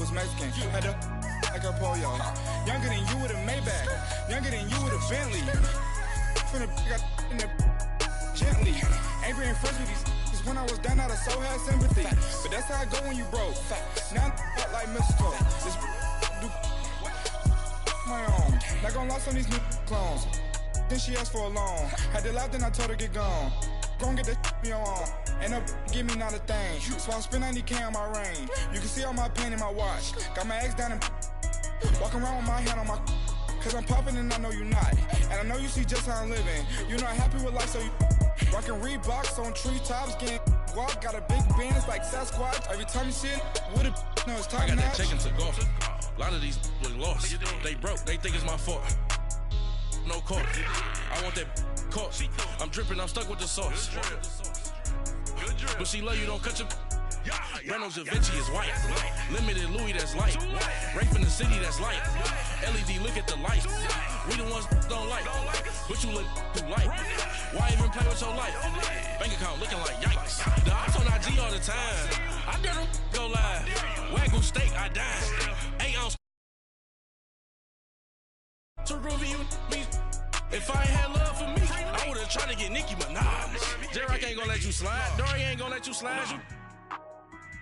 was Mexican. Had a like a polio. Younger than you with a Maybach. Younger than you with a Bentley. From the got in the gently. Ain't been friends with these cause when I was down out of so had sympathy. But that's how I go when you broke. Now I'm like mistletoe. This do my own. Not gonna lost on these new clones. Then she asked for a loan. Had to laugh, then I told her get gone. Gon' get that me on. And up, give me not a thing. So I spend 90K on my range. You can see all my pain in my watch. Got my ex down and walking around with my hand on my. Cause I'm popping and I know you not. And I know you see just how I'm living. You're not happy with life, so you rockin' Reeboks on treetops, getting walk. Got a big band, it's like Sasquatch. Every time you see it, with a no, it's top I got notch. that chicken to go. A lot of these was lost. They broke, they think it's my fault. No court. I want that caught. I'm dripping, I'm stuck with the sauce. But she love you, don't cut your. Reynolds Da Vinci is white. Limited Louis, that's light. Rape in the city, that's light. LED, look at the lights. We the ones don't like. But you look too light. Why even play with your life? Bank account looking like yikes. The ops on IG all the time. I dare them go live. Wagyu steak, I dine. 8 ounce. To groovy you me. If I ain't had love for me, I would've tried to get Nicki Minaj. Derek ain't gonna let you slide. Dory ain't gonna let you slide. You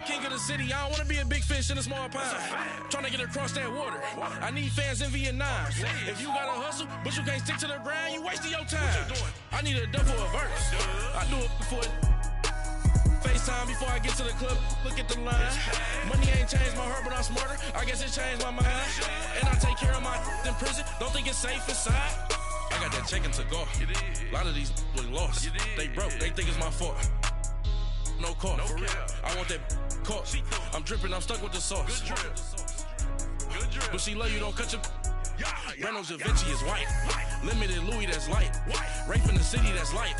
king of the city, I don't wanna be a big fish in a small pond. Trying to get across that water. I need fans in Vietnam. If you gotta hustle, but you can't stick to the grind, you wasting your time. I need a dub for a verse. I do it before FaceTime before I get to the club, look at the line. Money ain't changed my heart, but I'm smarter. I guess it changed my mind. And I take care of my in prison. Don't think it's safe inside. I got that chicken to go. A lot of these was lost. They broke, they think it's my fault. No court, for real. I want that caught. I'm dripping, I'm stuck with the sauce. But she love you, don't cut your. Reynolds Da Vinci is white. Limited Louis, that's light. Rape in the city, that's light.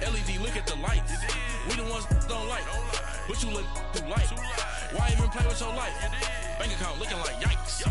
LED, look at the lights. We the ones don't like. But you look too light. Why even play with your life? Bank account looking like yikes.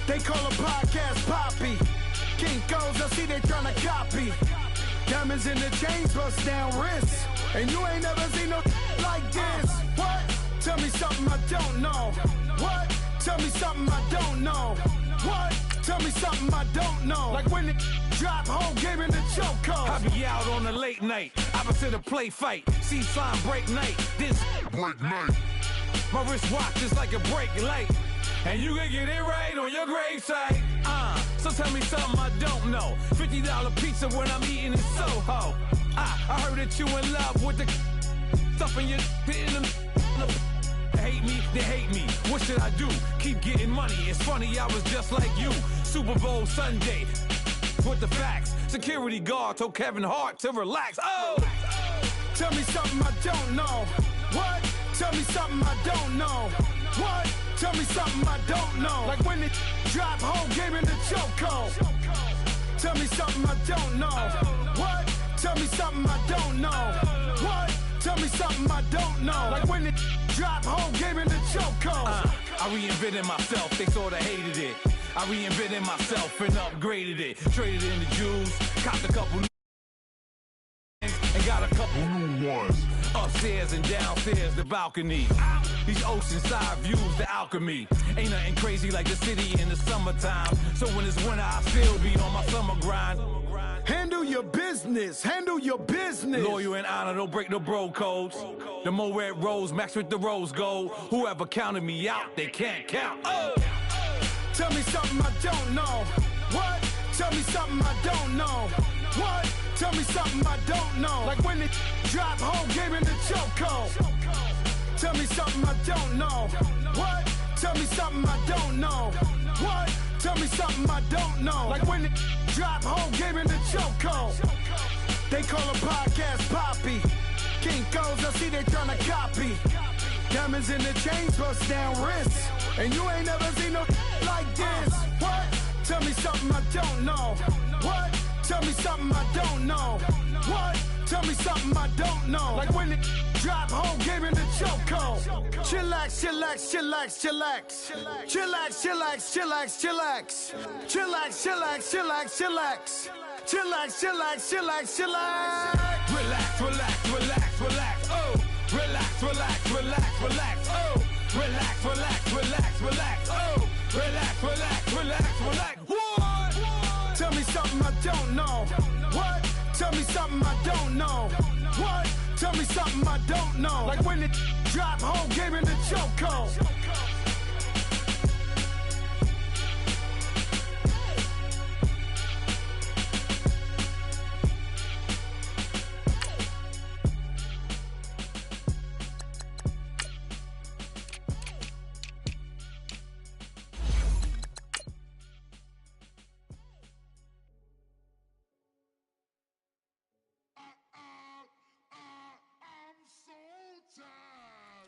They call a podcast Poppy. Kinkos, I see they tryna copy. Diamonds in the chains, bust down wrists. And you ain't never seen no like this. What? Tell me something I don't know. What? Tell me something I don't know. What? Tell me something I don't know. Like when it drop, whole game in the chokehold. I be out on a late night, opposite a play fight. See sign break night, this break night. My wristwatch is like a brake light. And you can get it right on your gravesite. So tell me something I don't know. $50 pizza when I'm eating in Soho. I heard that you in love with the stuff in your in them. Hate me, they hate me. What should I do? Keep getting money. It's funny, I was just like you. Super Bowl Sunday. With the facts. Security guard told Kevin Hart to relax. Oh! Tell me something I don't know. What? Tell me something I don't know. What? Tell me something I don't know. Like when it drop, whole game in the chokehold. Tell me something I don't know. What? Tell me something I don't know. What? Tell me something I don't know. Like when it drop, whole game in the chokehold. I reinvented myself, they sorta hated it. I reinvented myself and upgraded it. Traded in the Jews, copped a couple and got a couple new ones. Upstairs and downstairs, the balcony. These oceanside views, the alchemy. Ain't nothing crazy like the city in the summertime. So when it's winter, I still be on my summer grind. Handle your business, handle your business. Loyal and honor, don't break no bro codes. The more red rose, max with the rose gold. Whoever counted me out, they can't count. Oh! Tell me something I don't know. What? Tell me something I don't know. What? Tell me something I don't know. Like when it drop, whole game in the chokehold. Tell me something I don't know. What? Tell me something I don't know. What? Tell me something I don't know. Like when it drop, whole game in the chokehold. They call a podcast Poppy. Kinkos, I see they tryna copy. Diamonds in the chains, bust down wrists. And you ain't never seen no like this. What? Tell me something I don't know. What? Tell me something I don't know. What? Tell me something I don't know. Like when it drop, whole game in the chokehold. Chillax, chillax, chillax, chillax. Chillax, chillax, chillax, chillax. Chillax, chillax, chillax, chillax. Chillax, chillax, chillax, chillax. Relax, relax, relax, relax. Oh, relax, relax, relax, relax. Oh, relax, relax, relax, relax. Oh, relax, relax, relax, relax. What? Tell me something I don't know. What? Tell me something I don't know. What? Tell me something I don't know. Like when it drop, whole game in the chokehold.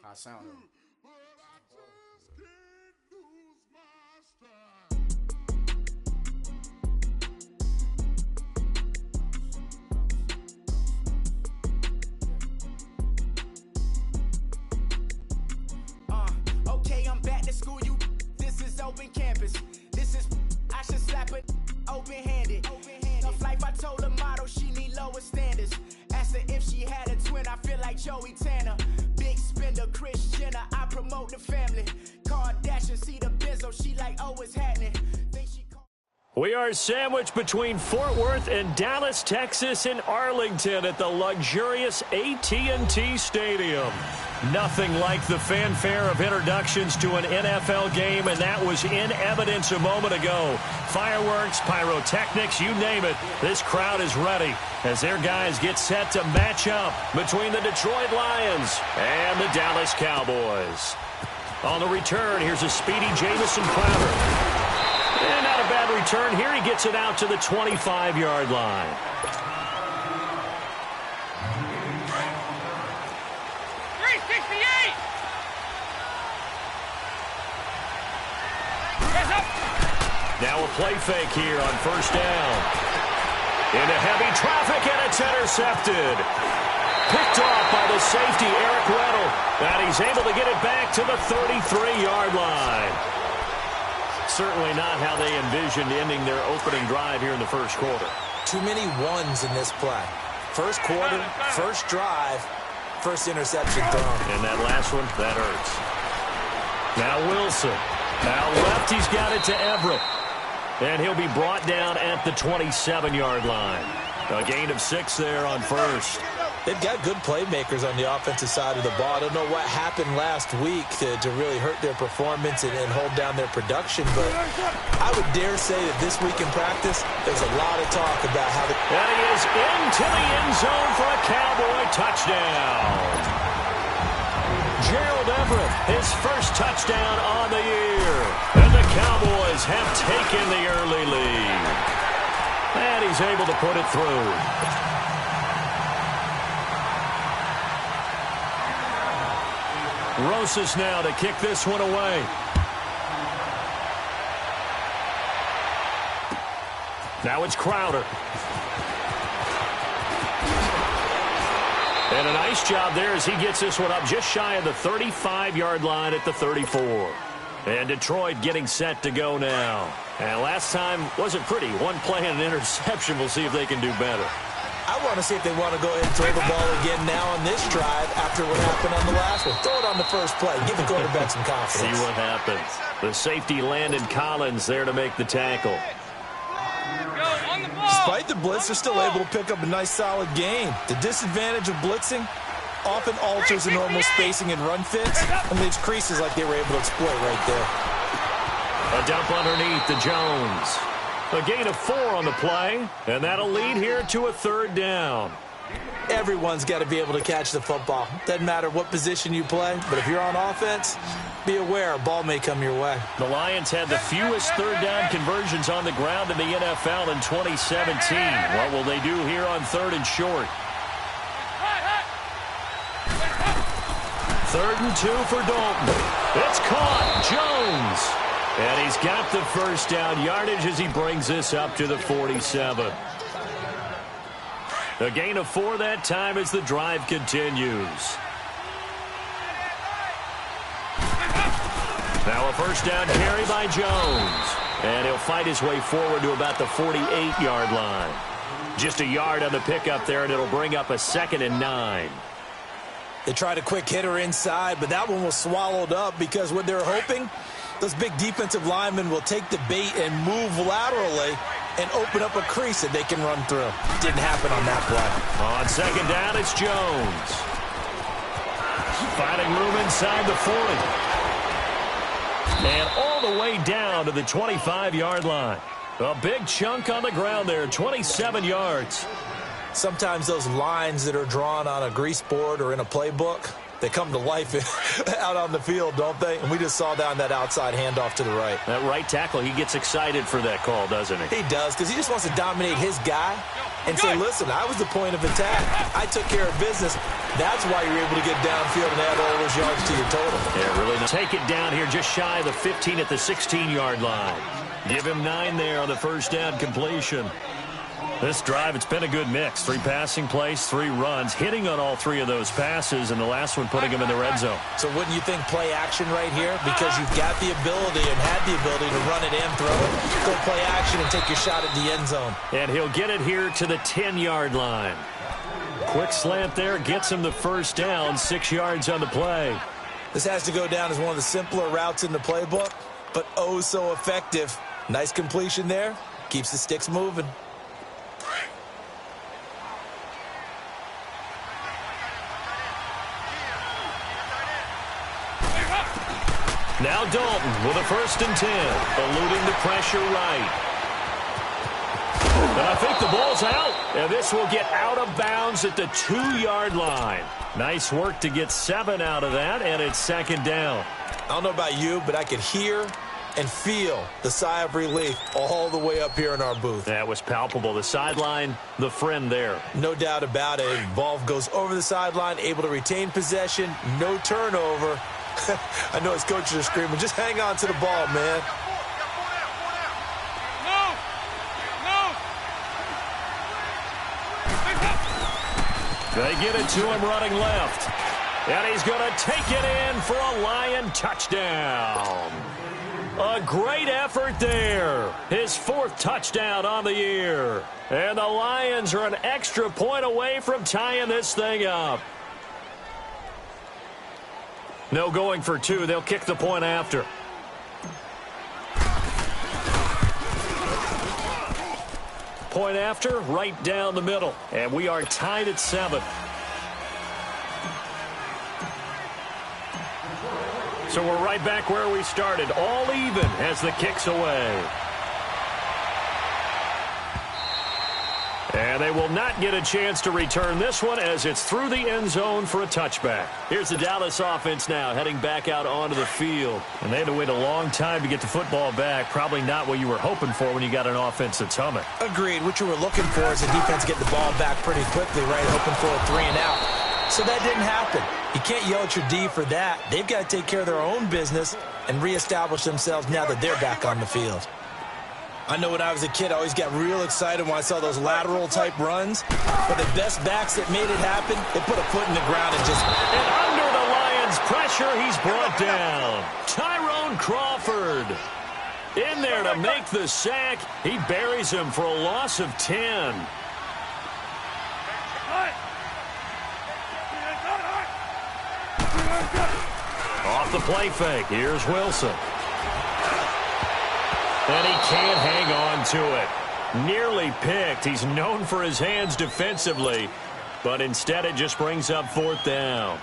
I sound it. Okay, I'm back to school, you. This is open campus. This is, I should slap it open-handed. Tough life, I told her motto, she need lower standards. Asked her if she had a twin, I feel like Joey Tanner. Big spender, Kris Jenner, I promote the family. Kardashian, see the Benzo, she like, oh, it's happening. We are sandwiched between Fort Worth and Dallas, Texas, and Arlington at the luxurious AT&T Stadium. Nothing like the fanfare of introductions to an NFL game, and that was in evidence a moment ago. Fireworks, pyrotechnics, you name it. This crowd is ready as their guys get set to match up between the Detroit Lions and the Dallas Cowboys. On the return, here's a speedy Jamison Crowder. And not a bad return here. He gets it out to the 25-yard line. Now a play fake here on first down. Into heavy traffic, and it's intercepted. Picked off by the safety, Eric Weddle. And he's able to get it back to the 33-yard line. Certainly not how they envisioned ending their opening drive here in the first quarter. Too many ones in this play. First quarter, first drive, first interception thrown. And that last one, that hurts. Now Wilson. Now left, he's got it to Everett. And he'll be brought down at the 27-yard line. A gain of 6 there on first. They've got good playmakers on the offensive side of the ball. I don't know what happened last week to really hurt their performance and hold down their production, but I would dare say that this week in practice, there's a lot of talk about how And he is into the end zone for a Cowboy touchdown. Gerald Everett, his first touchdown on the year. And the Cowboys have taken the early lead. And he's able to put it through. Rosas now to kick this one away. Now it's Crowder. And a nice job there as he gets this one up just shy of the 35-yard line at the 34. And Detroit getting set to go now. And last time wasn't pretty. One play and an interception. We'll see if they can do better. I want to see if they want to go ahead and throw the ball again now on this drive after what happened on the last one. Throw it on the first play. Give the quarterback some confidence. See what happens. The safety Landon Collins there to make the tackle. Despite the blitz, they're still able to pick up a nice solid gain. The disadvantage of blitzing often alters the normal spacing and run fits, and leaves creases like they were able to exploit right there. A dump underneath to Jones. A gain of 4 on the play, and that'll lead here to a third down. Everyone's got to be able to catch the football. Doesn't matter what position you play, but if you're on offense, be aware a ball may come your way. The Lions had the fewest third down conversions on the ground in the NFL in 2017. What will they do here on 3rd and short? 3rd and 2 for Dalton. It's caught. Jones. And he's got the first down yardage as he brings this up to the 47. A gain of 4 that time as the drive continues. Now a first down carry by Jones. And he'll fight his way forward to about the 48-yard line. Just a yard on the pickup there, and it'll bring up a 2nd and 9. They tried a quick hitter inside, but that one was swallowed up because what they're hoping, those big defensive linemen will take the bait and move laterally and open up a crease that they can run through. Didn't happen on that play. On 2nd down, it's Jones. Finding room inside the 40. And all the way down to the 25-yard line. A big chunk on the ground there, 27 yards. Sometimes those lines that are drawn on a grease board or in a playbook, they come to life out on the field, don't they? And we just saw that on that outside handoff to the right. That right tackle, he gets excited for that call, doesn't he? He does, because he just wants to dominate his guy and say, listen, I was the point of attack. I took care of business. That's why you're able to get downfield and add all those yards to your total. Yeah, really. Take it down here just shy of the 15 at the 16-yard line. Give him 9 there on the first down completion. This drive, it's been a good mix. 3 passing plays, 3 runs, hitting on all 3 of those passes, and the last one putting him in the red zone. So wouldn't you think play action right here? Because you've got the ability and had the ability to run it and throw it. Go play action and take your shot at the end zone. And he'll get it here to the 10-yard line. Quick slant there, gets him the first down, 6 yards on the play. This has to go down as one of the simpler routes in the playbook, but oh so effective. Nice completion there. Keeps the sticks moving. Now Dalton with a 1st and 10, eluding the pressure right. And I think the ball's out, and this will get out of bounds at the 2-yard line. Nice work to get 7 out of that, and it's 2nd down. I don't know about you, but I could hear and feel the sigh of relief all the way up here in our booth. That was palpable. The sideline, the friend there. No doubt about it. Ball goes over the sideline, able to retain possession, no turnover. I know his coaches are screaming, just hang on to the ball, man. They get it to him running left. And he's going to take it in for a Lion touchdown. A great effort there. His 4th touchdown on the year. And the Lions are an extra point away from tying this thing up. No going for 2. They'll kick the point after. Point after, right down the middle. And we are tied at 7. So we're right back where we started. All even as the kick's away. And they will not get a chance to return this one as it's through the end zone for a touchback. Here's the Dallas offense now heading back out onto the field. And they had to wait a long time to get the football back. Probably not what you were hoping for when you got an offense that's humming. Agreed. What you were looking for is a defense get the ball back pretty quickly, right? Hoping for a 3 and out. So that didn't happen. You can't yell at your D for that. They've got to take care of their own business and reestablish themselves now that they're back on the field. I know when I was a kid, I always got real excited when I saw those lateral-type runs. But the best backs that made it happen, they put a foot in the ground and just... And under the Lions' pressure, he's brought down. Tyrone Crawford in there to make the sack. He buries him for a loss of 10. Off the play fake, here's Wilson. And he can't hang on to it. Nearly picked. He's known for his hands defensively, but instead it just brings up 4th down.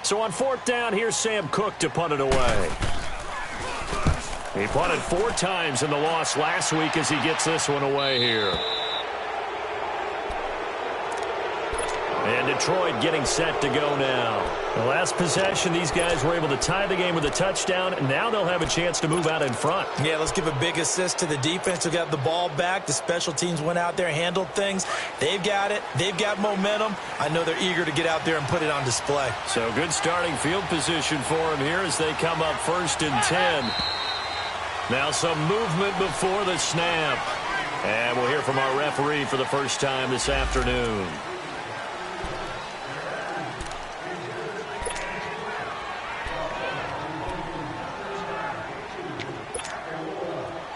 So on 4th down, here's Sam Cook to punt it away. He punted 4 times in the loss last week as he gets this one away here. And Detroit getting set to go now. The last possession, these guys were able to tie the game with a touchdown, and now they'll have a chance to move out in front. Yeah, let's give a big assist to the defense who got the ball back. The special teams went out there, handled things. They've got it. They've got momentum. I know they're eager to get out there and put it on display. So good starting field position for them here as they come up 1st and 10. Now some movement before the snap. And we'll hear from our referee for the first time this afternoon.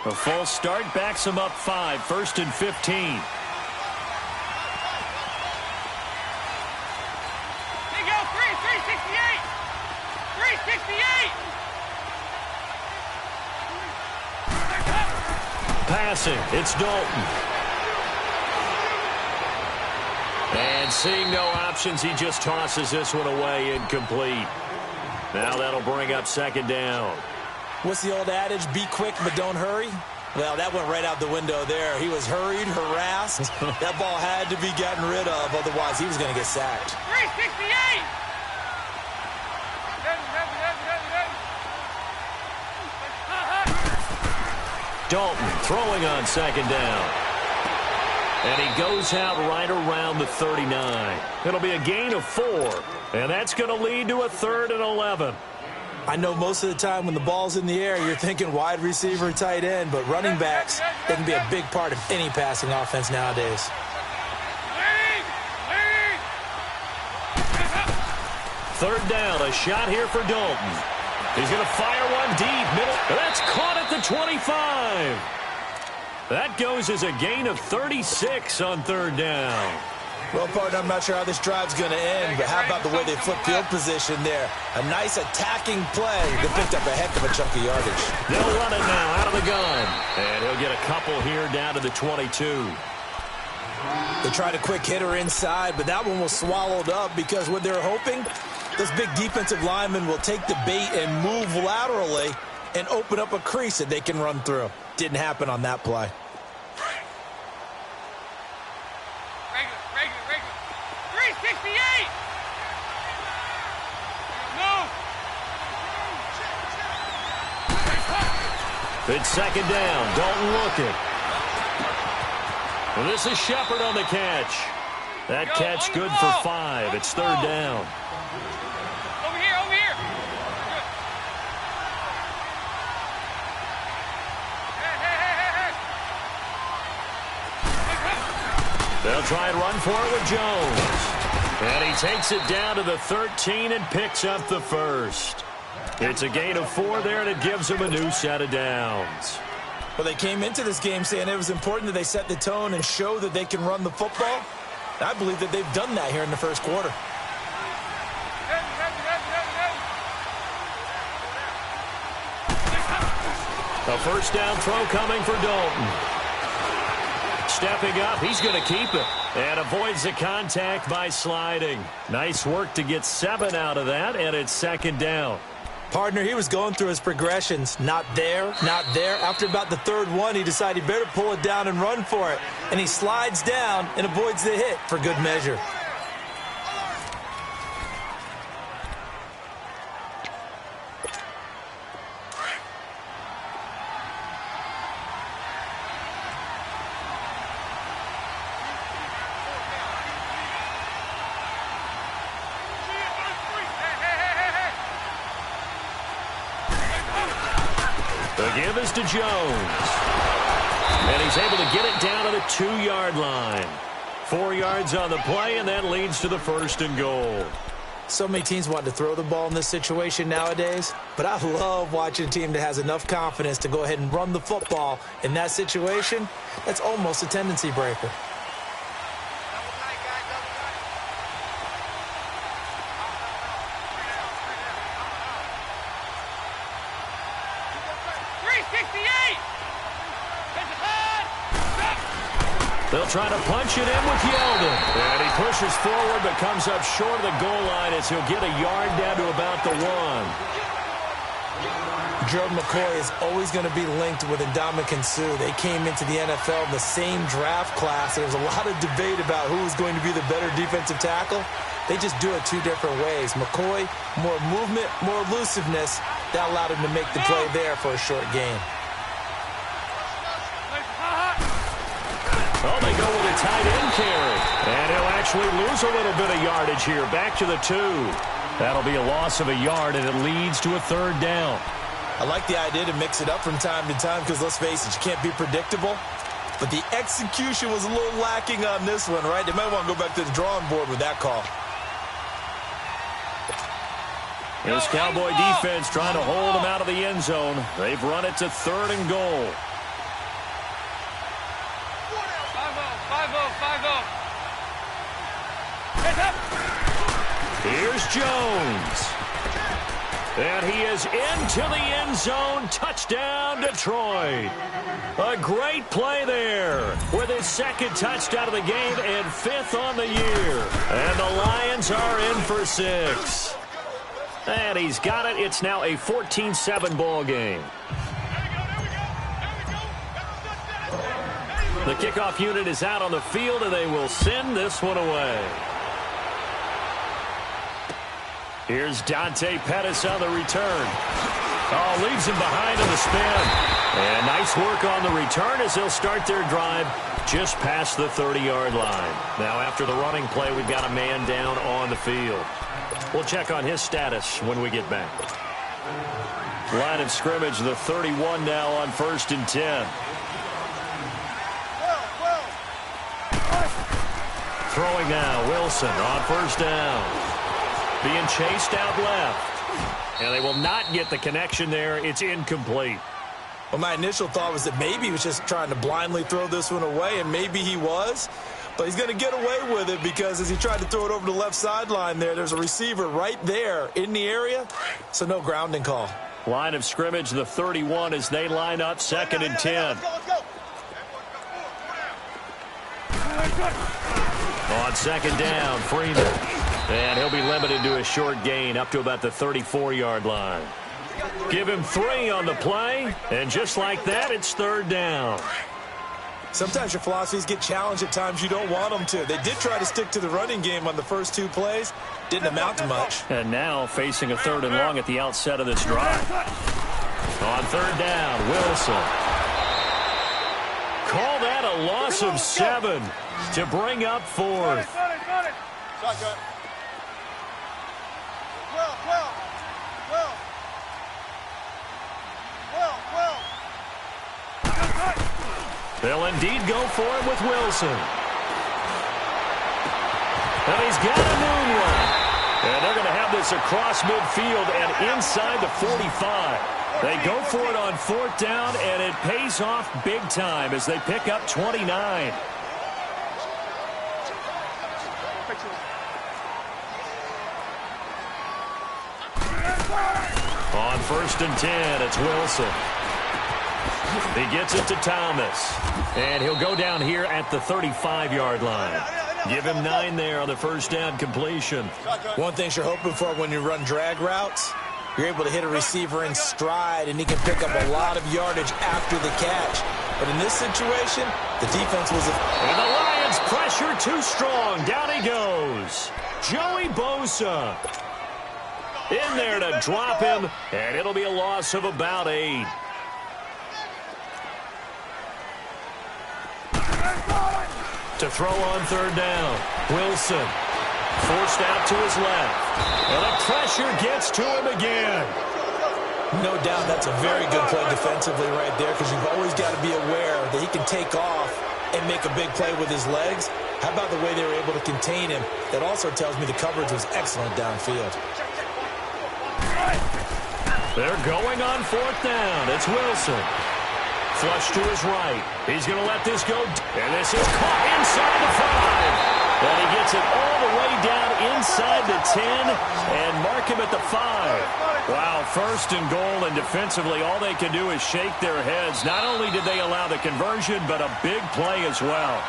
A full start backs them up 5, 1st and 15. Here you go, 368! 368! Passing, it's Dalton. And seeing no options, he just tosses this one away incomplete. Now that'll bring up 2nd down. What's the old adage, be quick but don't hurry? Well, that went right out the window there. He was hurried, harassed. That ball had to be gotten rid of, otherwise he was going to get sacked. 368! Dalton throwing on 2nd down. And he goes out right around the 39. It'll be a gain of 4. And that's going to lead to a 3rd and 11. I know most of the time when the ball's in the air, you're thinking wide receiver, tight end, but running backs, they can be a big part of any passing offense nowadays. Third down, a shot here for Dalton. He's going to fire one deep, middle. That's caught at the 25. That goes as a gain of 36 on 3rd down. Well, partner, I'm not sure how this drive's going to end, but how about the way they flip field position there? A nice attacking play that picked up a heck of a chunk of yardage. They'll run it now out of the gun. And he'll get a couple here down to the 22. They tried a quick hitter inside, but that one was swallowed up because what they're hoping, those big defensive linemen will take the bait and move laterally and open up a crease that they can run through. Didn't happen on that play. Regular. 368! Move! It's 2nd down. Dalton looking. Well, this is Shepard on the catch. That catch good for 5. It's 3rd down. Over here! They'll try and run for it with Jones. And he takes it down to the 13 and picks up the 1st. It's a gain of 4 there, and it gives them a new set of downs. Well, they came into this game saying it was important that they set the tone and show that they can run the football. I believe that they've done that here in the 1st quarter. A 1st down throw coming for Dalton. Stepping up, he's going to keep it. And avoids the contact by sliding. Nice work to get 7 out of that, and it's 2nd down. Partner, he was going through his progressions. Not there, not there. After about the 3rd one, he decided he better pull it down and run for it. And he slides down and avoids the hit for good measure. The give is to Jones. And he's able to get it down to the 2-yard line. 4 yards on the play, and that leads to the 1st and goal. So many teams want to throw the ball in this situation nowadays, but I love watching a team that has enough confidence to go ahead and run the football in that situation. That's almost a tendency breaker. They'll try to punch it in with Yeldon. And he pushes forward but comes up short of the goal line as he'll get a yard down to about the 1. Gerald McCoy is always going to be linked with Ndamukong Suh. They came into the NFL in the same draft class. There was a lot of debate about who was going to be the better defensive tackle. They just do it two different ways. McCoy, more movement, more elusiveness. That allowed him to make the play there for a short gain. Oh, they go with a tight end carry. And he'll actually lose a little bit of yardage here. Back to the 2. That'll be a loss of a yard, and it leads to a 3rd down. I like the idea to mix it up from time to time because, let's face it, you can't be predictable. But the execution was a little lacking on this one, right? They might want to go back to the drawing board with that call. This Cowboy defense trying to hold him out of the end zone. They've run it to 3rd and goal. 5-0. Heads up. Here's Jones. And he is into the end zone. Touchdown, Detroit. A great play there with his 2nd touchdown of the game and 5th on the year. And the Lions are in for 6. And he's got it. It's now a 14-7 ball game. The kickoff unit is out on the field, and they will send this one away. Here's Dante Pettis on the return. Oh, leaves him behind on the spin. And nice work on the return as they'll start their drive just past the 30-yard line. Now, after the running play, we've got a man down on the field. We'll check on his status when we get back. Line of scrimmage, the 31 now on 1st and 10. Throwing now, Wilson on 1st down. Being chased out left. And they will not get the connection there. It's incomplete. Well, my initial thought was that maybe he was just trying to blindly throw this one away, and maybe he was. But he's going to get away with it because as he tried to throw it over the left sideline there's a receiver right there in the area, so no grounding call. Line of scrimmage, the 31 as they line up 2nd and 10. On 2nd down, Freeman. And he'll be limited to a short gain up to about the 34-yard line. Give him 3 on the play, and just like that, it's 3rd down. Sometimes your philosophies get challenged at times you don't want them to. They did try to stick to the running game on the first 2 plays. Didn't amount to much. And now facing a 3rd and long at the outset of this drive. On 3rd down, Wilson. Call that a loss of 7 to bring up 4th. They'll indeed go for him with Wilson. And he's got a moonwalk. And they're going to have this across midfield and inside the 45. They go for it on 4th down, and it pays off big time as they pick up 29. On 1st and 10, it's Wilson. He gets it to Thomas. And he'll go down here at the 35-yard line. Give him 9 there on the 1st down completion. One thing you're hoping for when you run drag routes, you're able to hit a receiver in stride, and he can pick up a lot of yardage after the catch. But in this situation, the defense was... And the Lions pressure too strong. Down he goes. Joey Bosa in there to drop him, and it'll be a loss of about 8. To throw on 3rd down, Wilson forced out to his left, and the pressure gets to him again. No doubt that's a very good play defensively right there because you've always got to be aware that he can take off and make a big play with his legs. How about the way they were able to contain him? That also tells me the coverage was excellent downfield. They're going on 4th down. It's Wilson. Flush to his right. He's going to let this go. And this is caught inside the 5. And he gets it all the way down inside the 10 and mark him at the 5. Wow, 1st and goal, and defensively all they can do is shake their heads. Not only did they allow the conversion, but a big play as well.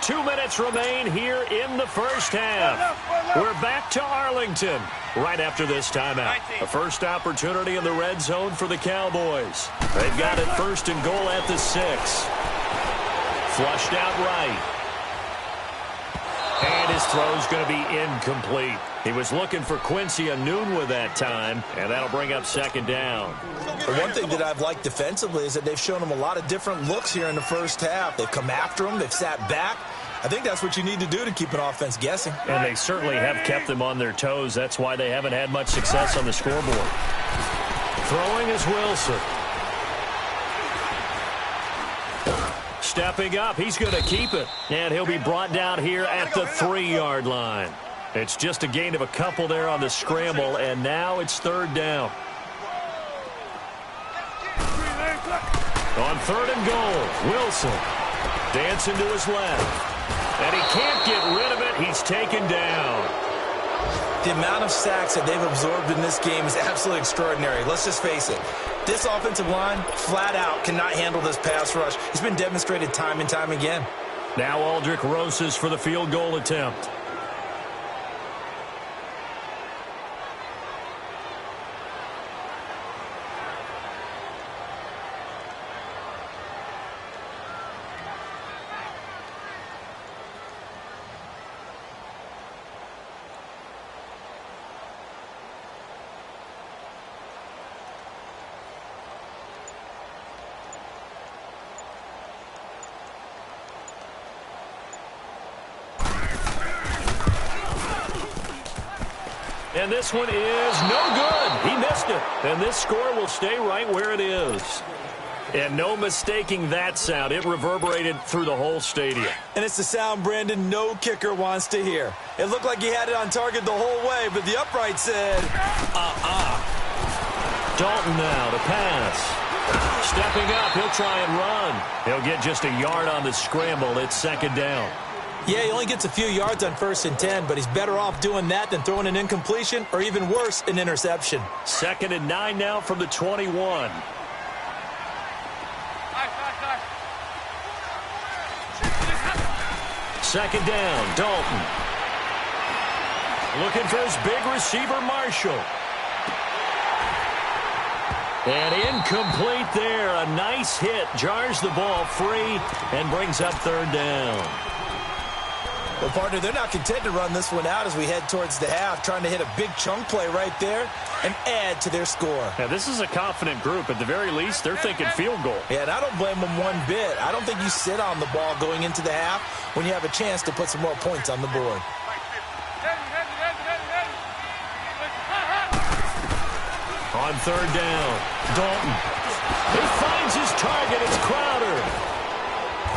2 minutes remain here in the first half. We're back to Arlington right after this timeout. A first opportunity in the red zone for the Cowboys. They've got it first and goal at the 6. Flushed out right. And his throw's going to be incomplete. He was looking for Quincy Anunwa that time, and that'll bring up second down. The one thing that I've liked defensively is that they've shown him a lot of different looks here in the first half. They've come after him. They've sat back. I think that's what you need to do to keep an offense guessing. And they certainly have kept them on their toes. That's why they haven't had much success on the scoreboard. Throwing is Wilson. Stepping up, he's going to keep it. And he'll be brought down here at the 3-yard line. It's just a gain of a couple there on the scramble, and now it's third down. On third and goal, Wilson dancing to his left. And he can't get rid of it. He's taken down. The amount of sacks that they've absorbed in this game is absolutely extraordinary. Let's just face it. This offensive line, flat out, cannot handle this pass rush. It's been demonstrated time and time again. Now Aldrich Rosas for the field goal attempt. And this one is no good. He missed it. And this score will stay right where it is. And no mistaking that sound. It reverberated through the whole stadium. And it's the sound, Brandon, no kicker wants to hear. It looked like he had it on target the whole way, but the upright said, Dalton now to pass. Stepping up, he'll try and run. He'll get just a yard on the scramble. It's second down. Yeah, he only gets a few yards on 1st and 10, but he's better off doing that than throwing an incompletion or even worse, an interception. 2nd and 9 now from the 21. Second down, Dalton. Looking for his big receiver, Marshall. And incomplete there. A nice hit. Jars the ball free and brings up third down. Well, partner, they're not content to run this one out as we head towards the half, trying to hit a big chunk play right there and add to their score. Yeah, this is a confident group. At the very least, they're thinking field goal. Yeah, and I don't blame them one bit. I don't think you sit on the ball going into the half when you have a chance to put some more points on the board. On third down, Dalton. He finds his target. It's Crowder.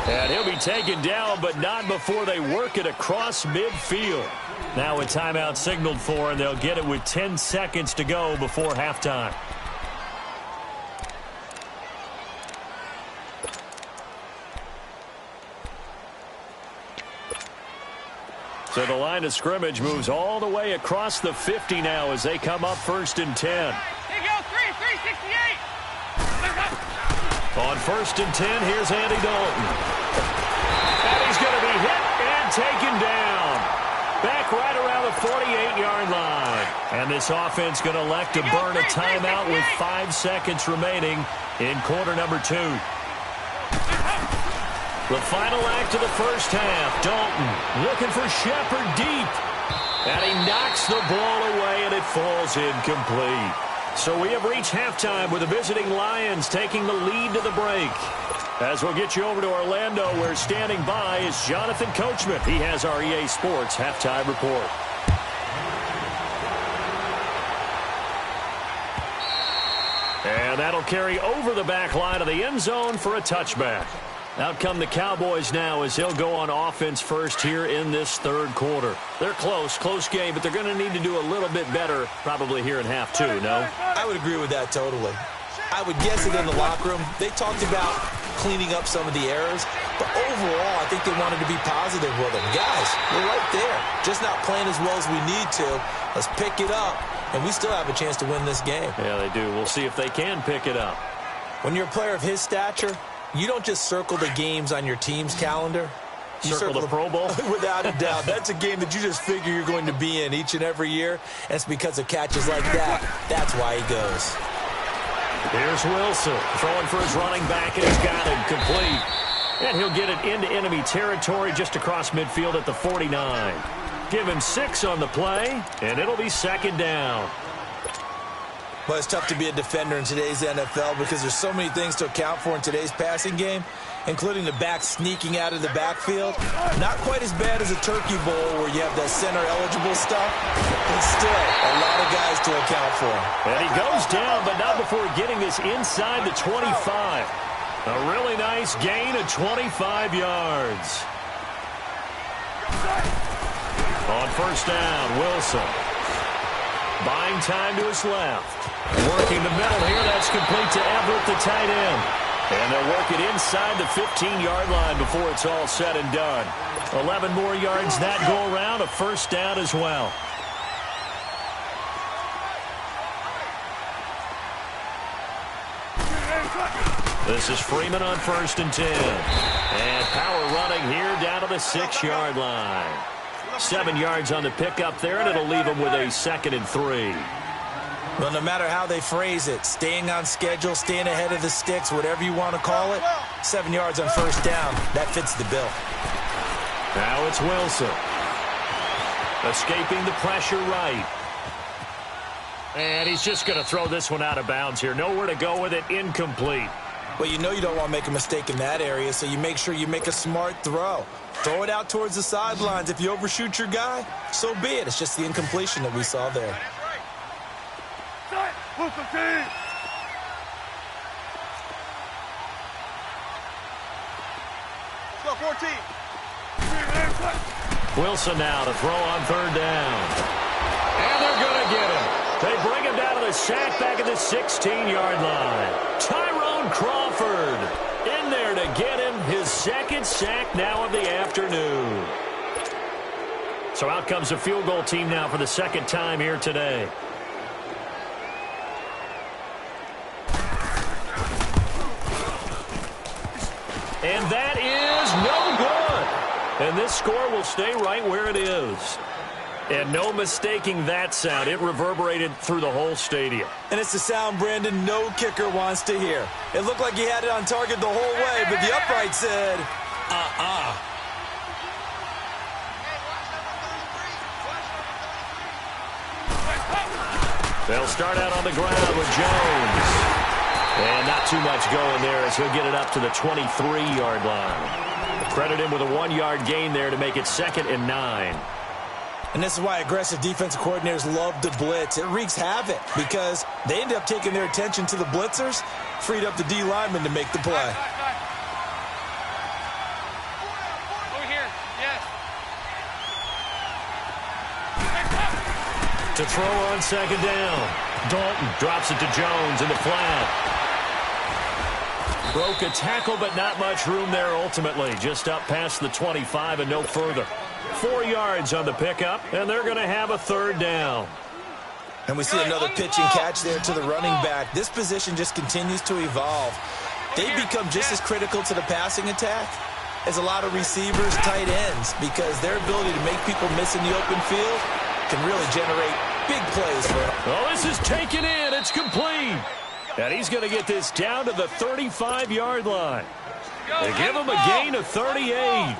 And he'll be taken down, but not before they work it across midfield. Now a timeout signaled for, and they'll get it with 10 seconds to go before halftime. So the line of scrimmage moves all the way across the 50 now as they come up 1st and 10. Here you go, 368. On 1st and 10, here's Andy Dalton. And he's going to be hit and taken down. Back right around the 48-yard line. And this offense going to elect to burn a timeout with 5 seconds remaining in quarter number 2. The final act of the first half. Dalton looking for Shepard deep. And he knocks the ball away, and it falls incomplete. So we have reached halftime with the visiting Lions taking the lead to the break. As we'll get you over to Orlando, where standing by is Jonathan Coachman. He has our EA Sports halftime report. And that'll carry over the back line of the end zone for a touchback. Out come the Cowboys now as he'll go on offense first here in this third quarter. They're close game, but they're going to need to do a little bit better probably here in half 2, no? I would agree with that totally. I would guess that in the locker room, they talked about cleaning up some of the errors, but overall, I think they wanted to be positive with them. Guys, we're right there. Just not playing as well as we need to. Let's pick it up, and we still have a chance to win this game. Yeah, they do. We'll see if they can pick it up. When you're a player of his stature, you don't just circle the games on your team's calendar. Circle the Pro Bowl? Without a doubt. That's a game that you just figure you're going to be in each and every year. And it's because of catches like that. That's why he goes. Here's Wilson throwing for his running back, and he's got it complete. And he'll get it into enemy territory just across midfield at the 49. Give him 6 on the play, and it'll be second down. Well, it's tough to be a defender in today's NFL because there's so many things to account for in today's passing game, including the back sneaking out of the backfield. Not quite as bad as a turkey bowl where you have that center-eligible stuff, but still a lot of guys to account for. And he goes down, but not before getting this inside the 25. A really nice gain of 25 yards. On first down, Wilson. Buying time to his left. Working the middle here. That's complete to Everett, the tight end. And they'll work it inside the 15-yard line before it's all said and done. 11 more yards that go around. A first down as well. This is Freeman on 1st and 10. And power running here down to the 6-yard line. 7 yards on the pickup there, and it'll leave him with a 2nd and 3. Well, no matter how they phrase it, staying on schedule, staying ahead of the sticks, whatever you want to call it, 7 yards on first down, that fits the bill. Now it's Wilson. Escaping the pressure right. And he's just going to throw this one out of bounds here. Nowhere to go with it, incomplete. Well, you know you don't want to make a mistake in that area, so you make sure you make a smart throw. Throw it out towards the sidelines. If you overshoot your guy, so be it. It's just the incompletion that we saw there. Let's go, 14. Wilson now to throw on 3rd down. And they're going to get him. They bring him down to the sack back at the 16-yard line. Tyrone Crawford in there to get him his 2nd sack now of the afternoon. So out comes the field goal team now for the 2nd time here today. And that is no good. And this score will stay right where it is. And no mistaking that sound. It reverberated through the whole stadium. And it's the sound, Brandon, no kicker wants to hear. It looked like he had it on target the whole way, but the upright said, They'll start out on the ground with Jones. And not too much going there as he'll get it up to the 23-yard line. Credit him with a 1-yard gain there to make it 2nd and 9. And this is why aggressive defensive coordinators love to blitz. It wreaks havoc because they end up taking their attention to the blitzers, freed up the D lineman to make the play. Over here, yes. To throw on 2nd down. Dalton drops it to Jones in the flat. Broke a tackle, but not much room there ultimately. Just up past the 25 and no further. 4 yards on the pickup, and they're going to have a 3rd down. And we see another pitch and catch there to the running back. This position just continues to evolve. They become just as critical to the passing attack as a lot of receivers, tight ends, because their ability to make people miss in the open field can really generate big plays for them. Oh, this is taken in. It's complete. And he's going to get this down to the 35-yard line. They give him a gain of 38.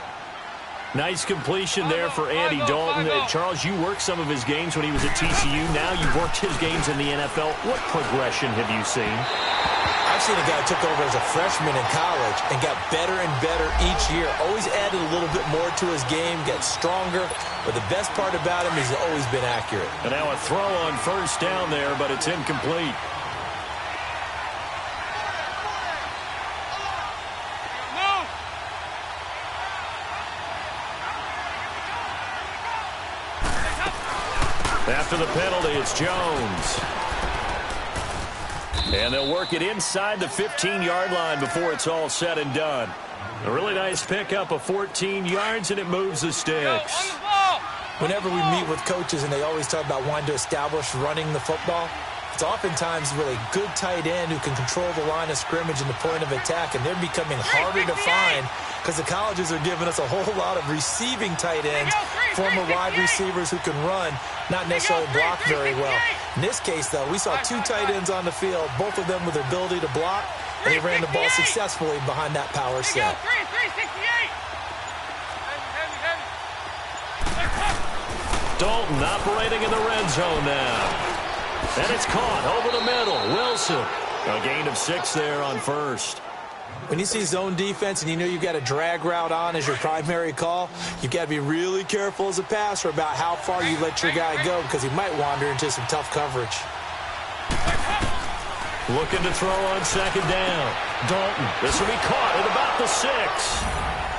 Nice completion there for Andy Dalton. Charles, you worked some of his games when he was at TCU. Now you've worked his games in the NFL. What progression have you seen? I've seen a guy who took over as a freshman in college and got better and better each year. Always added a little bit more to his game, got stronger. But the best part about him is he's always been accurate. And now a throw on 1st down there, but it's incomplete. After the penalty, it's Jones. And they'll work it inside the 15-yard line before it's all said and done. A really nice pickup of 14 yards, and it moves the sticks. Whenever we meet with coaches and they always talk about wanting to establish running the football, it's oftentimes with a good tight end who can control the line of scrimmage and the point of attack, and they're becoming harder to find because the colleges are giving us a whole lot of receiving tight ends, former wide receivers who can run, not necessarily block very well. In this case, though, we saw 2 tight ends on the field, both of them with the ability to block, and they ran the ball successfully behind that power set. Dalton operating in the red zone now. And it's caught over the middle. Wilson, a gain of 6 there on first. When you see zone defense and you know you've got a drag route on as your primary call, you've got to be really careful as a passer about how far you let your guy go because he might wander into some tough coverage. Looking to throw on second down. Dalton, this will be caught at about the 6.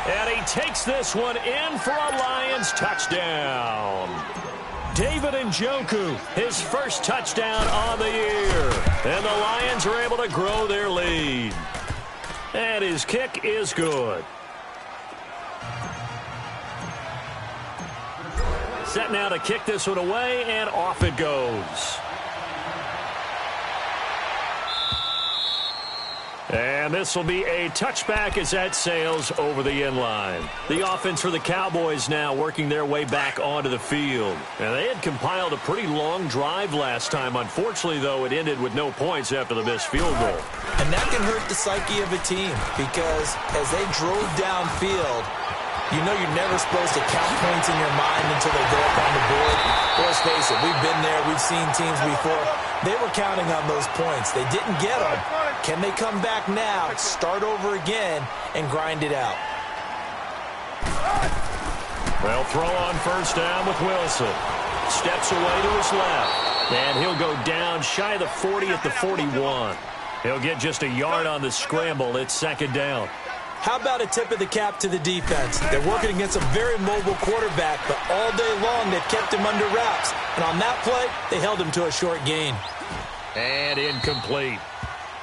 And he takes this one in for a Lions touchdown. David Njoku, his first touchdown on the year. And the Lions are able to grow their lead. And his kick is good. Set now to kick this one away, and off it goes. And this will be a touchback as that sails over the end line. The offense for the Cowboys now working their way back onto the field. And they had compiled a pretty long drive last time. Unfortunately, though, it ended with no points after the missed field goal. And that can hurt the psyche of a team because as they drove downfield, you know you're never supposed to count points in your mind until they go up on the board. Let's face it, we've been there. We've seen teams before. They were counting on those points. They didn't get them. Can they come back now, start over again, and grind it out? Well, throw on first down with Wilson. Steps away to his left. And he'll go down shy of the 40 at the 41. He'll get just a yard on the scramble. It's second down. How about a tip of the cap to the defense? They're working against a very mobile quarterback, but all day long they've kept him under wraps. And on that play, they held him to a short gain. And incomplete.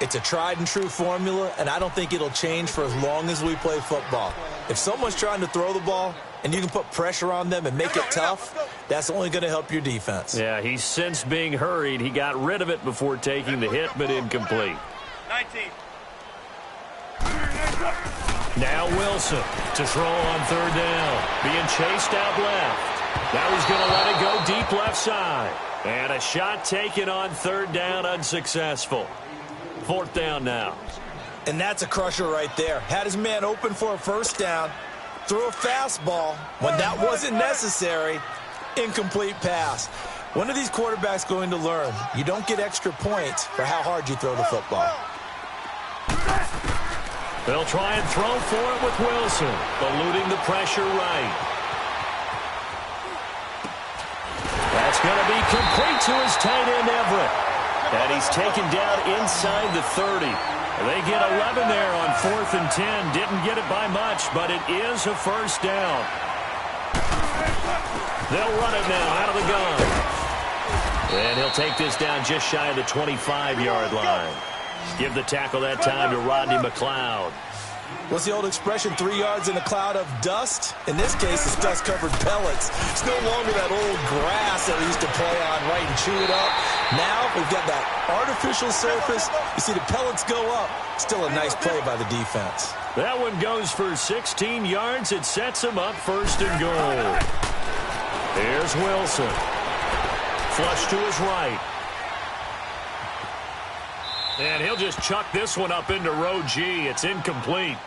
It's a tried and true formula, and I don't think it'll change for as long as we play football. If someone's trying to throw the ball and you can put pressure on them and make it tough, that's only going to help your defense. Yeah, he's since being hurried. He got rid of it before taking the hit, but incomplete. 19. Now Wilson to throw on third down. Being chased out left. Now he's going to let it go deep left side. And a shot taken on third down, unsuccessful. Fourth down now. And that's a crusher right there. Had his man open for a first down. Threw a fastball when that wasn't necessary. Incomplete pass. When are these quarterbacks going to learn? You don't get extra points for how hard you throw the football. They'll try and throw for it with Wilson, eluding the pressure right. That's going to be complete to his tight end, Everett. And he's taken down inside the 30. They get 11 there on 4th and 10. Didn't get it by much, but it is a first down. They'll run it now out of the gun. And he'll take this down just shy of the 25-yard line. Give the tackle that time to Rodney McLeod. What's the old expression, 3 yards in a cloud of dust? In this case, it's dust-covered pellets. It's no longer that old grass that we used to play on, right, and chew it up. Now we've got that artificial surface. You see the pellets go up. Still a nice play by the defense. That one goes for 16 yards. It sets him up first and goal. Here's Wilson. Flush to his right. And he'll just chuck this one up into row G. It's incomplete.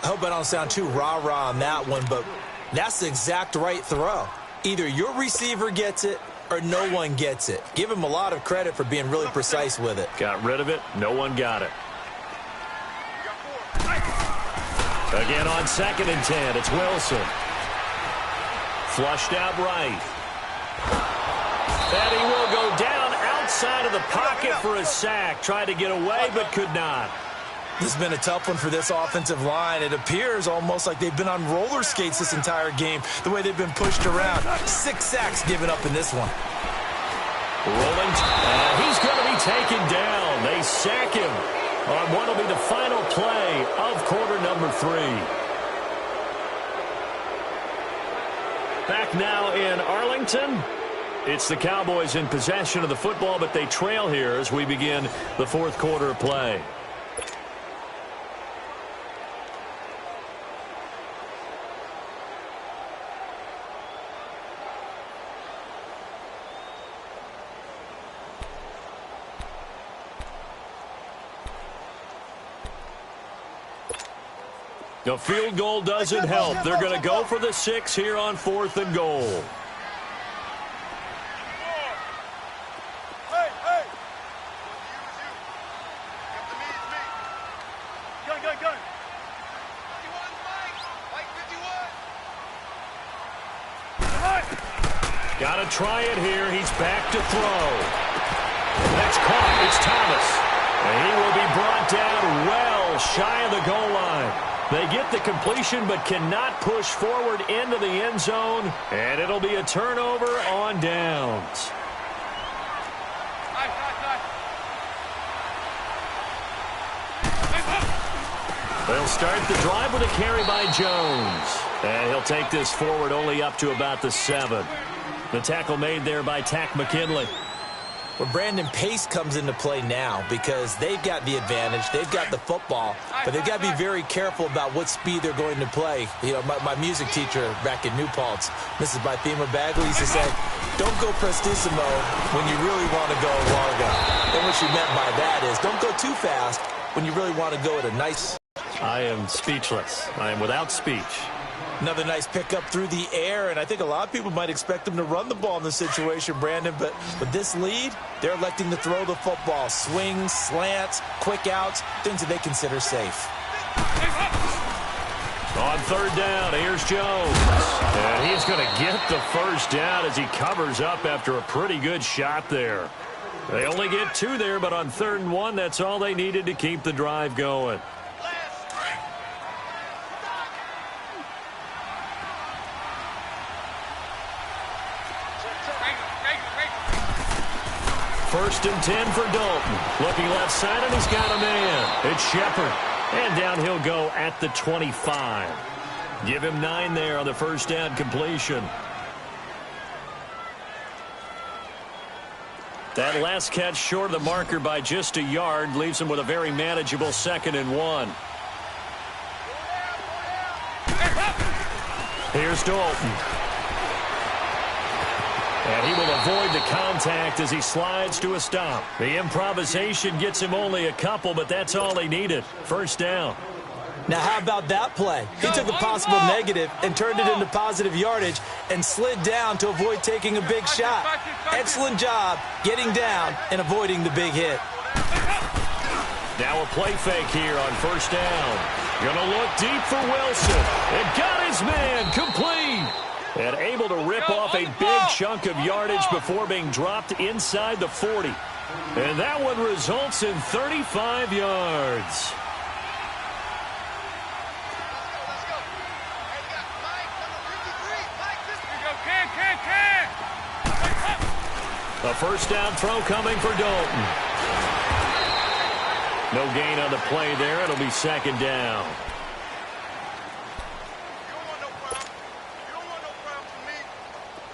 I hope I don't sound too rah-rah on that one, but that's the exact right throw. Either your receiver gets it or no one gets it. Give him a lot of credit for being really precise with it. Got rid of it. No one got it. Again on 2nd and 10. It's Wilson. Flushed out right. And he will go down outside of the pocket for a sack. Tried to get away, but could not. This has been a tough one for this offensive line. It appears almost like they've been on roller skates this entire game, the way they've been pushed around. 6 sacks given up in this one. Rolling. He's going to be taken down. They sack him on what will be the final play of quarter number 3. Back now in Arlington. It's the Cowboys in possession of the football, but they trail here as we begin the 4th quarter of play. The field goal doesn't help. They're going to go for the 6 here on 4th and goal. Got to try it here. He's back to throw. That's caught. It's Thomas. And he will be brought down well shy of the goal line. They get the completion but cannot push forward into the end zone. And it'll be a turnover on downs. They'll start the drive with a carry by Jones. And he'll take this forward only up to about the 7. The tackle made there by Tack McKinley. Well, Brandon, pace comes into play now because they've got the advantage. They've got the football, but they've got to be very careful about what speed they're going to play. You know, my music teacher back in New Paltz, Mrs. Bythema Bagley, used to say, don't go prestissimo when you really want to go largo. And what she meant by that is don't go too fast when you really want to go at a nice... I am speechless. I am without speech. Another nice pickup through the air, and I think a lot of people might expect them to run the ball in this situation, Brandon, but with this lead, they're electing to throw the football. Swings, slants, quick outs, things that they consider safe. On 3rd down, here's Jones. And he's going to get the first down as he covers up after a pretty good shot there. They only get 2 there, but on 3rd and 1, that's all they needed to keep the drive going. First and 10 for Dalton. Looking left side, and he's got a man. It's Shepard. And down he'll go at the 25. Give him 9 there on the first down completion. That last catch short of the marker by just a yard leaves him with a very manageable 2nd and 1. Here's Dalton. And he will avoid the contact as he slides to a stop. The improvisation gets him only a couple, but that's all he needed. First down. Now, how about that play? He took a possible negative and turned it into positive yardage and slid down to avoid taking a big shot. Excellent job getting down and avoiding the big hit. Now a play fake here on first down. Gonna look deep for Wilson. And got his man complete. And able to rip off a big chunk of yardage before being dropped inside the 40. And that one results in 35 yards. A first down throw coming for Dalton. No gain on the play there. It'll be 2nd down.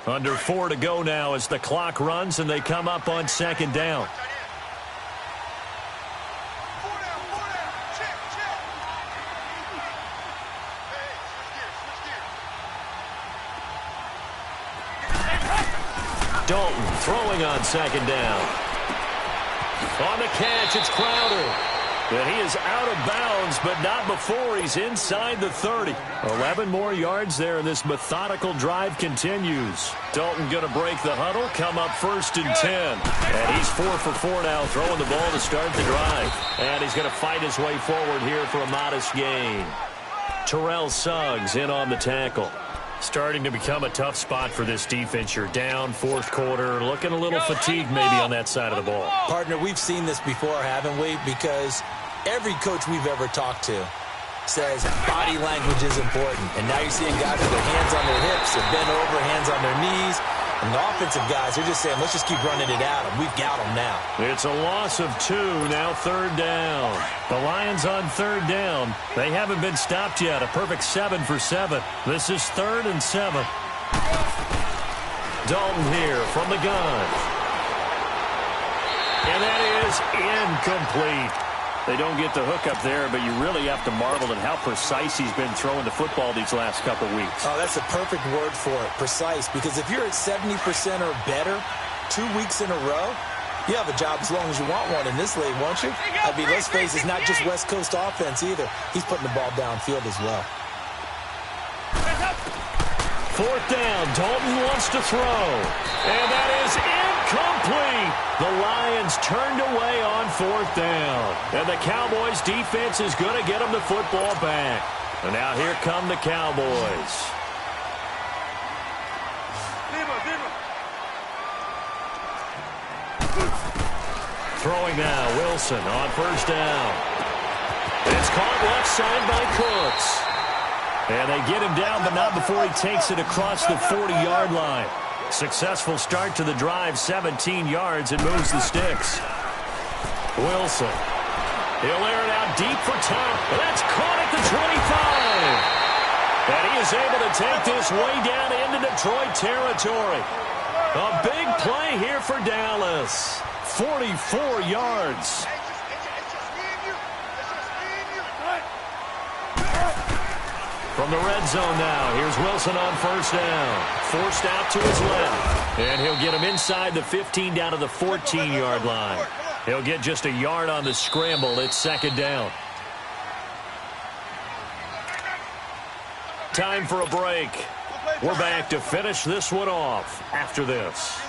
Under 4 to go now as the clock runs and they come up on 2nd down. Dalton throwing on 2nd down. On the catch, it's Crowder. And he is out of bounds, but not before he's inside the 30. 11 more yards there, and this methodical drive continues. Dalton going to break the huddle, come up 1st and 10. And he's 4 for 4 now, throwing the ball to start the drive. And he's going to fight his way forward here for a modest gain. Terrell Suggs in on the tackle. Starting to become a tough spot for this defense. You're down 4th quarter, looking a little fatigued maybe on that side of the ball. Partner, we've seen this before, haven't we? Because every coach we've ever talked to says body language is important. And now you're seeing guys with their hands on their hips and bent over, hands on their knees. And the offensive guys, they're just saying, let's just keep running it at them. We've got them now. It's a loss of 2, now 3rd down. The Lions on 3rd down. They haven't been stopped yet. A perfect 7 for 7. This is 3rd and 7. Dalton here from the gun. And that is incomplete. They don't get the hookup there, but you really have to marvel at how precise he's been throwing the football these last couple weeks. Oh, that's a perfect word for it, precise. Because if you're at 70% or better 2 weeks in a row, You have a job as long as you want one in this league, won't you? I mean, let's face it, it's not just West Coast offense either. He's putting the ball downfield as well. 4th down. Dalton wants to throw. And that is incomplete. The Lions turned away on 4th down. And the Cowboys defense is going to get them the football back. And now here come the Cowboys. Throwing now, Wilson on 1st down. It's caught left side by Cooks. And they get him down, but not before he takes it across the 40-yard line. Successful start to the drive, 17 yards, and moves the sticks. Wilson. He'll air it out deep for Tom. That's caught at the 25. And he is able to take this way down into Detroit territory. A big play here for Dallas. 44 yards. From the red zone now, here's Wilson on 1st down. Forced out to his left. And he'll get him inside the 15 down to the 14-yard line. He'll get just a yard on the scramble. It's 2nd down. Time for a break. We're back to finish this one off after this.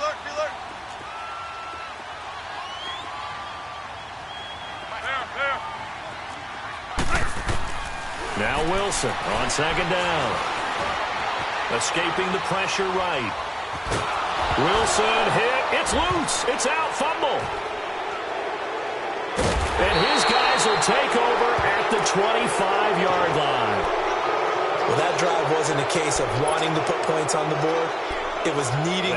Now Wilson on 2nd down. Escaping the pressure right. Wilson hit. It's loose. It's out. Fumble. And his guys will take over at the 25-yard line. Well, that drive wasn't a case of wanting to put points on the board. It was needing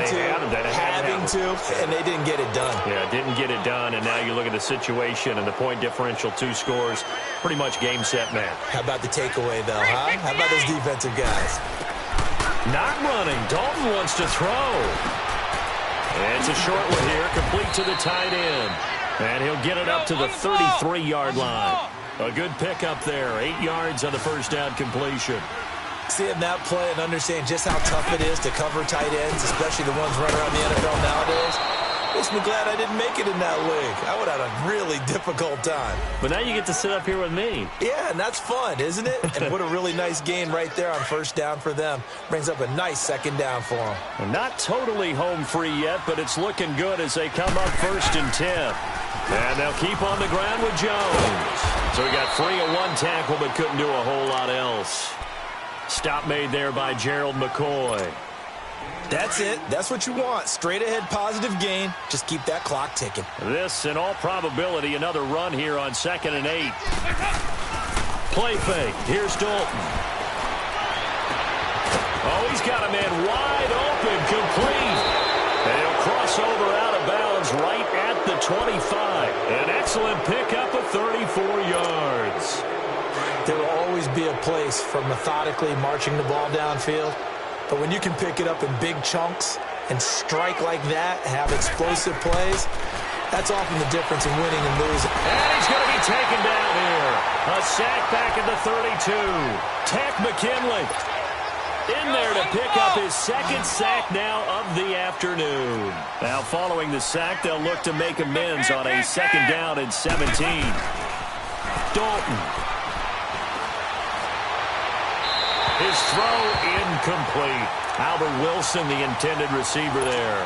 having to, and they didn't get it done. Yeah, didn't get it done, and now you look at the situation and the point differential, 2 scores, pretty much game, set, match. How about the takeaway, though, huh? How about those defensive guys? Not running. Dalton wants to throw. And it's a short one here, complete to the tight end. And he'll get it up to the 33-yard line. A good pickup there, 8 yards on the 1st down completion. Seeing that play and understand just how tough it is to cover tight ends, especially the ones running around the NFL nowadays, makes me glad I didn't make it in that league. I would have had a really difficult time. But now you get to sit up here with me. Yeah, and that's fun, isn't it? And what a really nice gain right there on 1st down for them. Brings up a nice 2nd down for them. Well, not totally home free yet, but it's looking good as they come up 1st and 10. And they'll keep on the ground with Jones. So he got free of 1 tackle, but couldn't do a whole lot else. Stop made there by Gerald McCoy. That's it. That's what you want. Straight ahead positive gain. Just keep that clock ticking. This, in all probability, another run here on 2nd and 8. Play fake. Here's Dalton. Oh, he's got a man wide open, complete. And he'll cross over out of bounds right at the 25. An excellent pickup of 34 yards. There will always be a place for methodically marching the ball downfield. But when you can pick it up in big chunks and strike like that, have explosive plays, that's often the difference in winning and losing. And he's going to be taken down here. A sack back at the 32. Tack McKinley in there to pick up his 2nd sack now of the afternoon. Now following the sack, they'll look to make amends on a 2nd down and 17. Dalton. His throw incomplete. Albert Wilson, the intended receiver there.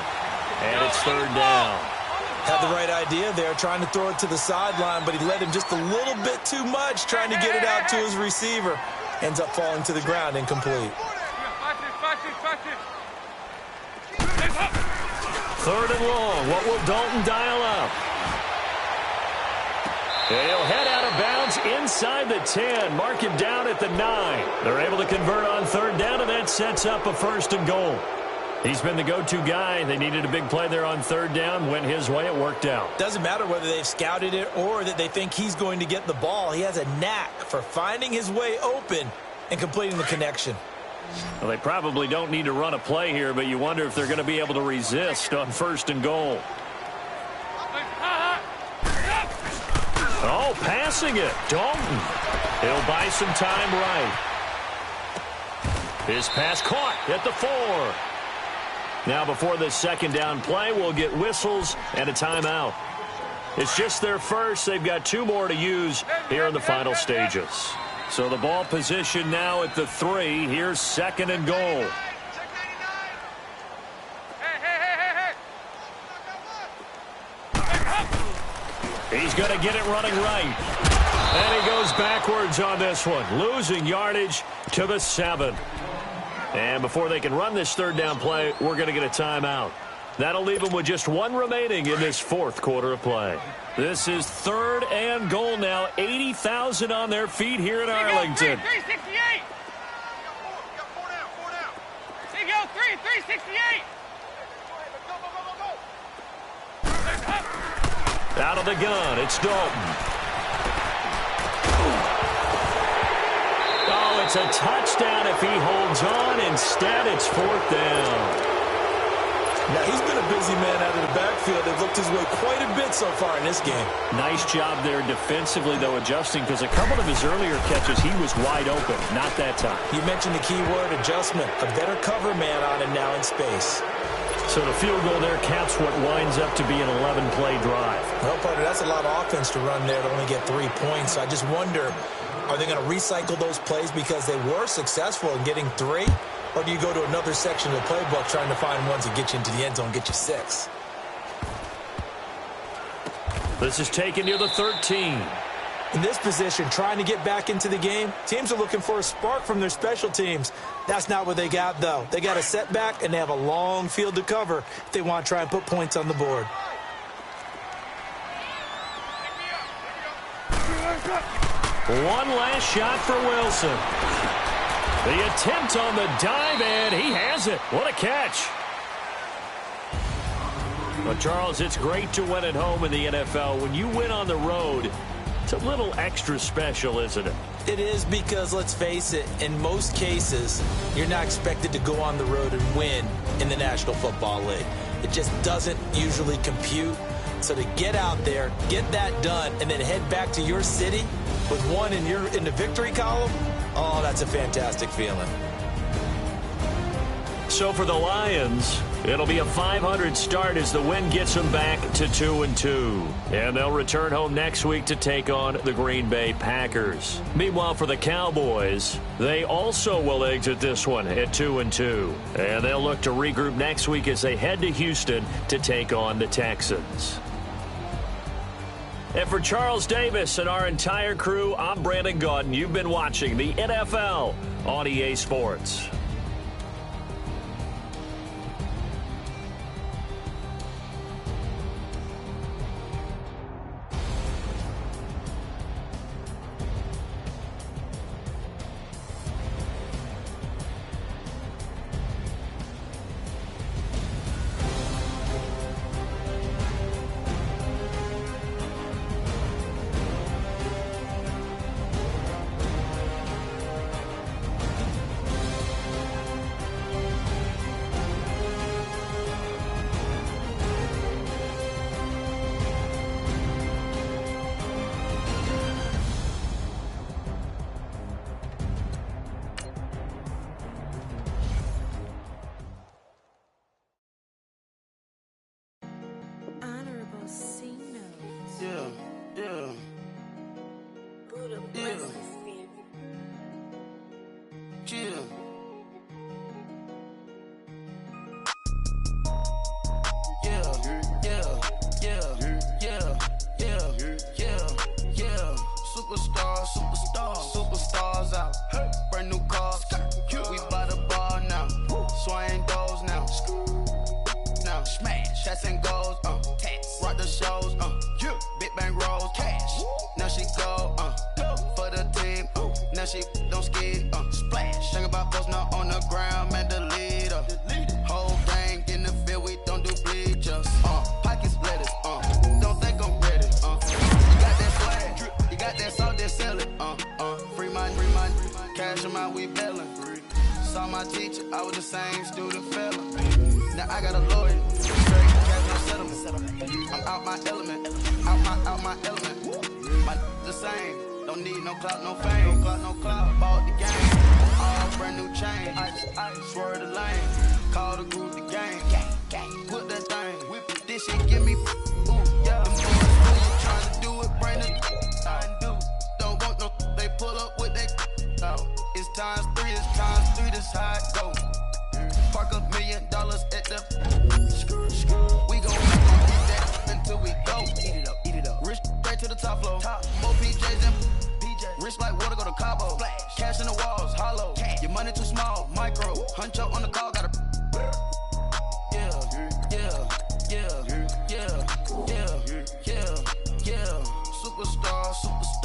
And it's 3rd down. Had the right idea there, trying to throw it to the sideline, but he led him just a little bit too much, trying to get it out to his receiver. Ends up falling to the ground, incomplete. 3rd and long. What will Dalton dial up? He'll head out of bounds inside the 10. Mark him down at the 9. They're able to convert on 3rd down, and that sets up a 1st and goal. He's been the go-to guy. They needed a big play there on 3rd down. Went his way. It worked out. Doesn't matter whether they've scouted it or that they think he's going to get the ball. He has a knack for finding his way open and completing the connection. Well, they probably don't need to run a play here, but you wonder if they're going to be able to resist on 1st and goal. Oh, passing it. Dalton. He'll buy some time right. His pass caught at the 4. Now before this second down play, we'll get whistles and a timeout. It's just their first. They've got 2 more to use here in the final stages. So the ball position now at the 3. Here's 2nd and goal. He's going to get it running right. And he goes backwards on this one, losing yardage to the 7. And before they can run this third down play, we're going to get a timeout. That'll leave them with just 1 remaining in this 4th quarter of play. This is 3rd and goal now. 80,000 on their feet here in Arlington. 368. They go 368. Out of the gun, it's Dalton. Oh, it's a touchdown if he holds on. Instead, it's 4th down. Now, he's been a busy man out of the backfield. They've looked his way quite a bit so far in this game. Nice job there defensively, though, adjusting, because a couple of his earlier catches, he was wide open. Not that time. You mentioned the key word, adjustment. A better cover man on him now in space. So the field goal there caps what winds up to be an 11-play drive. Well, partner, that's a lot of offense to run there to only get 3 points. I just wonder, are they going to recycle those plays because they were successful in getting 3? Or do you go to another section of the playbook trying to find ones that get you into the end zone and get you 6? This is taken near the 13. In this position, trying to get back into the game, teams are looking for a spark from their special teams. That's not what they got, though. They got a setback, and they have a long field to cover if they want to try and put points on the board. One last shot for Wilson. The attempt on the dive, and he has it. What a catch. Well, Charles, it's great to win at home in the NFL. When you win on the road, it's a little extra special, isn't it? It is, because, let's face it, in most cases, you're not expected to go on the road and win in the National Football League. It just doesn't usually compute. So to get out there, get that done, and then head back to your city with 1 in the victory column, oh, that's a fantastic feeling. So for the Lions, it'll be a 500 start as the win gets them back to 2-2. And they'll return home next week to take on the Green Bay Packers. Meanwhile, for the Cowboys, they also will exit this one at 2-2. And they'll look to regroup next week as they head to Houston to take on the Texans. And for Charles Davis and our entire crew, I'm Brandon Gaudin. You've been watching the NFL on EA Sports. Superstars out. Brand new cars. We by the bar now. Swaying doors now. Now smash. Shots and goals. Rock the shows. Big bang rolls. Cash. Now she go. For the team. Now she don't ski. Splash. Think about post now on the ground. Man, the leader. Whole gang in the field. We don't do bleachers. Pockets lettuce. Don't think I'm ready. You got that swag. You got that salt that sell it. Free mind. Cash amount, we bailin'. Saw my teacher, I was the same student fella. Now I got a lawyer. Straight cash, no settlement. I'm out my element. Out my element. My the same. Don't need no clout, no fame. No clout, bought the game. All brand new chain. I swerve the lane. Call the group the game. Put that thing. Whip it. This shit give me. Ooh, yeah. Them boys really trying to do it. Bring it. Don't want no. They pull up with that. It's times 3. It's times 3. This how it go. Park $1 million at the. We gon' eat that until we go. Eat it up. Rich straight to the top floor. More PJs and rich like water, go to Cabo. Cash in the walls, hollow. Your money too small, micro. Huncho on the call, got a. Yeah. Superstar.